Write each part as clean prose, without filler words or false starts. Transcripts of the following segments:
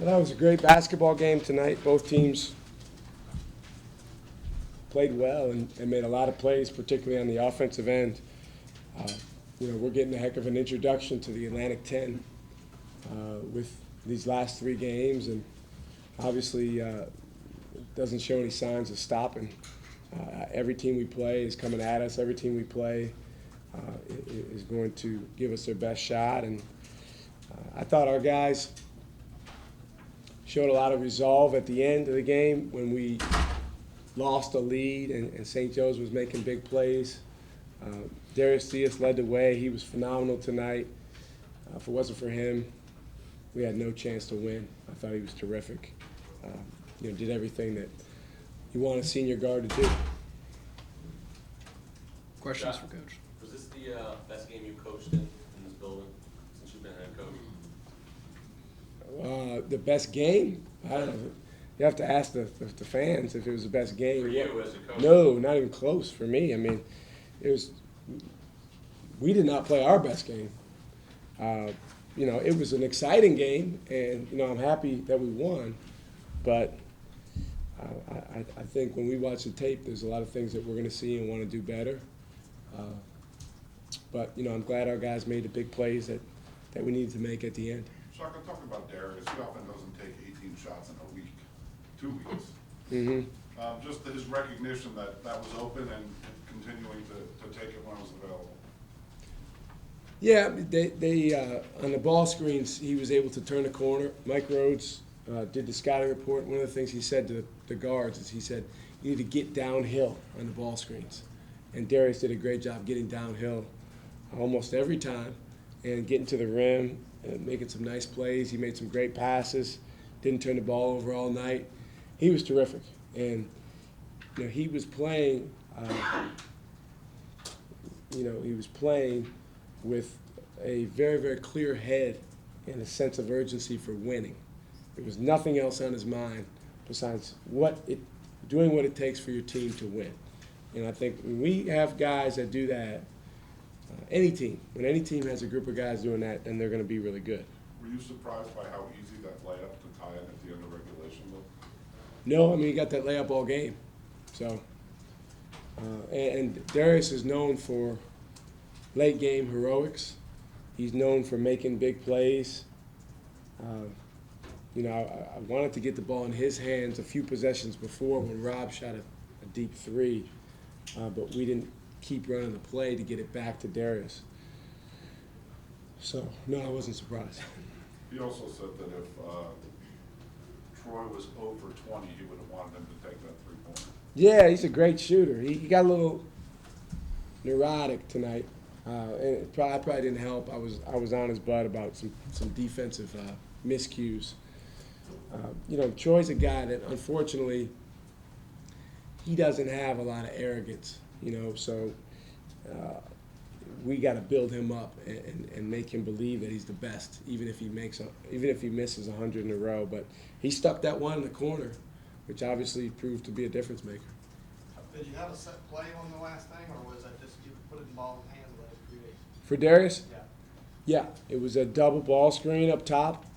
Well, that was a great basketball game tonight. Both teams played well and made a lot of plays, particularly on the offensive end. Uh, we're getting a heck of an introduction to the Atlantic 10 with these last three games, and obviously it doesn't show any signs of stopping. Every team we play is coming at us. Every team we play is going to give us their best shot, and I thought our guys showed a lot of resolve at the end of the game when we lost a lead and St. Joe's was making big plays. Darius led the way. He was phenomenal tonight. If it wasn't for him, we had no chance to win. I thought he was terrific. Did everything that you want a senior guard to do. Questions for Coach? Was this the best game you coached in this building since you've been head coach? The best game? I don't know. You have to ask the fans if it was the best game. For you as a coach? No, not even close for me. I mean, we did not play our best game. It was an exciting game, and, I'm happy that we won. But I think when we watch the tape, there's a lot of things that we're going to see and want to do better. But I'm glad our guys made the big plays that we needed to make at the end. Shaka, talk about Darius. He often doesn't take 18 shots in a week, 2 weeks. Mm-hmm. Just his recognition that was open and continuing to take it when it was available. Yeah, they on the ball screens, he was able to turn the corner. Mike Rhodes did the scouting report. One of the things he said to the guards is he said, you need to get downhill on the ball screens. And Darius did a great job getting downhill almost every time and getting to the rim and making some nice plays. He made some great passes, didn't turn the ball over all night. He was terrific. And, he was playing, he was playing with a very, very clear head and a sense of urgency for winning. There was nothing else on his mind besides doing what it takes for your team to win. And I think when we have guys that do that, when any team has a group of guys doing that, then they're going to be really good. Were you surprised by how easy that layup to tie it at the end of regulation looked? No, he got that layup all game. So, and Darius is known for late game heroics. He's known for making big plays. I wanted to get the ball in his hands a few possessions before when Rob shot a deep three, but we didn't keep running the play to get it back to Darius. So, no, I wasn't surprised. He also said that if Troy was 0 for 20, he would have wanted him to take that three-pointer. Yeah, he's a great shooter. He got a little neurotic tonight. And I probably didn't help. I was on his butt about some defensive miscues. Troy's a guy that unfortunately he doesn't have a lot of arrogance. So we got to build him up and make him believe that he's the best, even if he misses 100 in a row. But he stuck that one in the corner, which obviously proved to be a difference maker. Did you have a set play on the last thing, or was that just you put it in the ball in the hands of the create? For Darius? Yeah. Yeah, it was a double ball screen up top,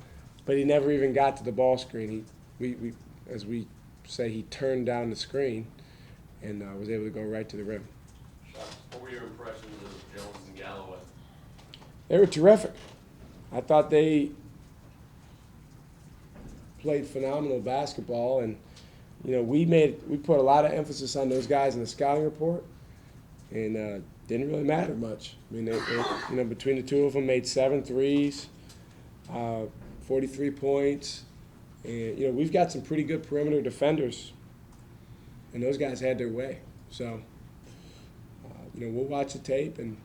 but he never even got to the ball screen. We as we say, he turned down the screen and was able to go right to the rim. What were your impressions of Jones and Galloway? They were terrific. I thought they played phenomenal basketball, and we put a lot of emphasis on those guys in the scouting report, and didn't really matter much. I mean, they between the two of them made 7 threes, 43 points, and we've got some pretty good perimeter defenders, and those guys had their way. So, we'll watch the tape and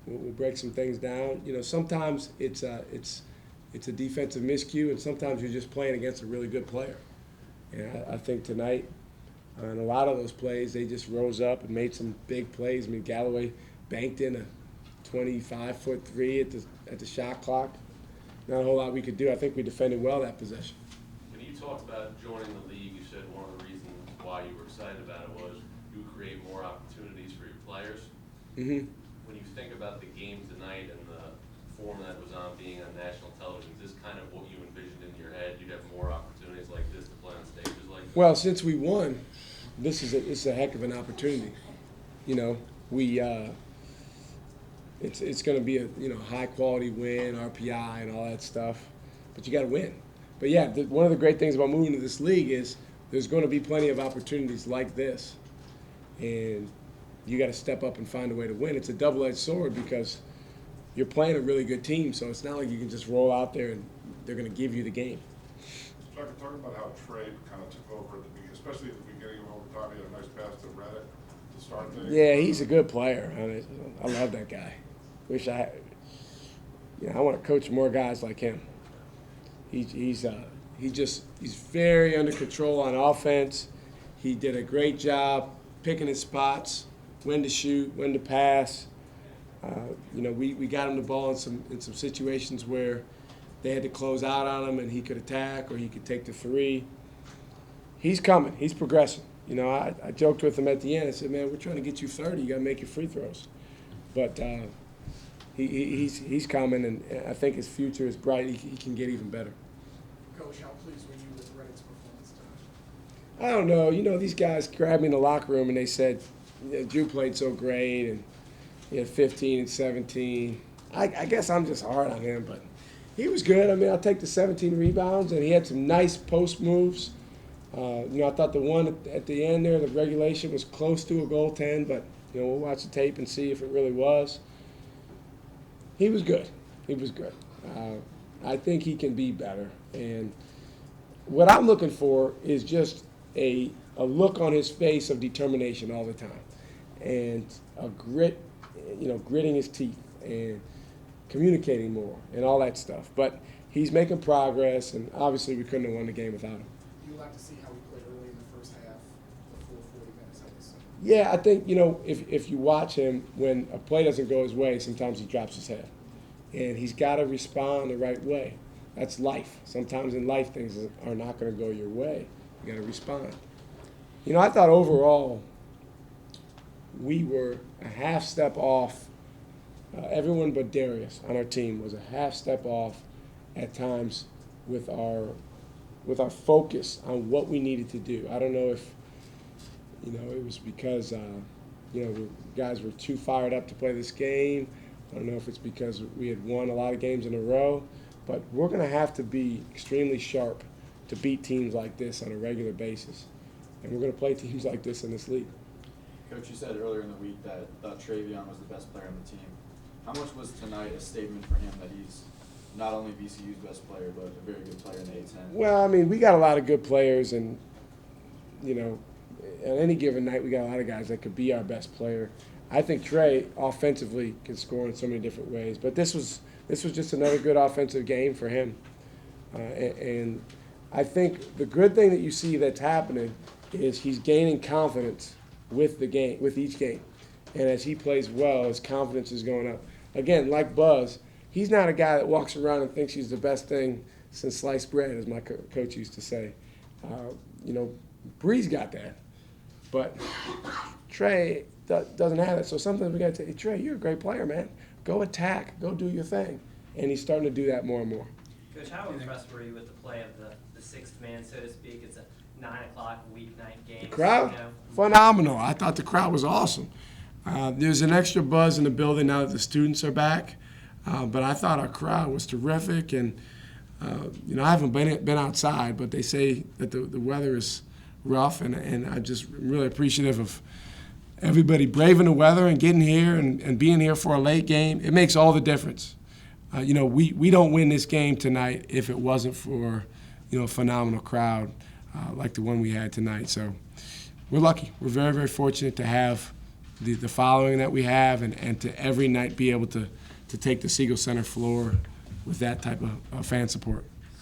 we'll break some things down. Sometimes it's a defensive miscue, and sometimes you're just playing against a really good player. And I think tonight, on a lot of those plays, they just rose up and made some big plays. I mean, Galloway banked in a 25-foot three at the shot clock. Not a whole lot we could do. I think we defended well that possession. When you talked about joining the league, you said one of the reasons why you were excited about it was you would create more opportunities for your players. Mm-hmm. When you think about the game tonight and the form that was on being on national television, is this kind of what you envisioned in your head Well, since we won, it's a heck of an opportunity. You know, it's going to be a high quality win, RPI, and all that stuff. But you got to win. But yeah, one of the great things about moving to this league is there's going to be plenty of opportunities like this, and you got to step up and find a way to win. It's a double-edged sword because you're playing a really good team, so it's not like you can just roll out there and they're going to give you the game. Shaka, talk about how Trey kind of took over at the beginning, especially at the beginning of overtime. He had a nice pass to Reddick to start things. Yeah, he's a good player. I love that guy. Wish I want to coach more guys like him. He's very under control on offense. He did a great job picking his spots, when to shoot, when to pass. We got him the ball in some situations where they had to close out on him and he could attack or he could take the three. He's coming. He's progressing. I joked with him at the end. I said, man, we're trying to get you 30. You got to make your free throws. But he's coming, and I think his future is bright. He can get even better. Coach, how pleased were you with Reddick's performance tonight? I don't know. These guys grabbed me in the locker room and they said, Drew played so great, and he had 15 and 17. I guess I'm just hard on him, but he was good. I mean, I'll take the 17 rebounds, and he had some nice post moves. I thought the one at the end there, the regulation, was close to a goaltend, but we'll watch the tape and see if it really was. He was good. He was good. I think he can be better. And what I'm looking for is just a look on his face of determination all the time, and a gritting his teeth and communicating more and all that stuff. But he's making progress, and obviously we couldn't have won the game without him. You like to see how he played early in the first half, the full 40 minutes, I guess. Yeah, I think, if you watch him, when a play doesn't go his way, sometimes he drops his head. And he's got to respond the right way. That's life. Sometimes in life things are not going to go your way. You got to respond. I thought overall we were a half step off. Everyone but Darius on our team was a half step off at times with our focus on what we needed to do. I don't know if it was because the guys were too fired up to play this game. I don't know if it's because we had won a lot of games in a row, but we're going to have to be extremely sharp to beat teams like this on a regular basis. And we're going to play teams like this in this league. Coach, you said earlier in the week that Travion was the best player on the team. How much was tonight a statement for him that he's not only VCU's best player, but a very good player in the A-10? Well, I mean, we got a lot of good players, and, on any given night we got a lot of guys that could be our best player. I think Trey offensively can score in so many different ways, but this was just another good offensive game for him. And I think the good thing that you see that's happening is he's gaining confidence with each game. And as he plays well, his confidence is going up. Again, like Buzz, he's not a guy that walks around and thinks he's the best thing since sliced bread, as my coach used to say. Bree's got that. But Trey doesn't have it. So sometimes we got to say, hey, Trey, you're a great player, man. Go attack. Go do your thing. And he's starting to do that more and more. Coach, how impressed were you with the play of the sixth man, so to speak? It's a 9 o'clock weeknight game. The crowd? Phenomenal. I thought the crowd was awesome. There's an extra buzz in the building now that the students are back. But I thought our crowd was terrific. And, I haven't been outside, but they say that the weather is rough. And I just really appreciative of everybody braving the weather and getting here and being here for a late game. It makes all the difference. We don't win this game tonight if it wasn't for, a phenomenal crowd like the one we had tonight. So we're lucky. We're very, very fortunate to have the following that we have and to every night be able to take the Siegel Center floor with that type of fan support.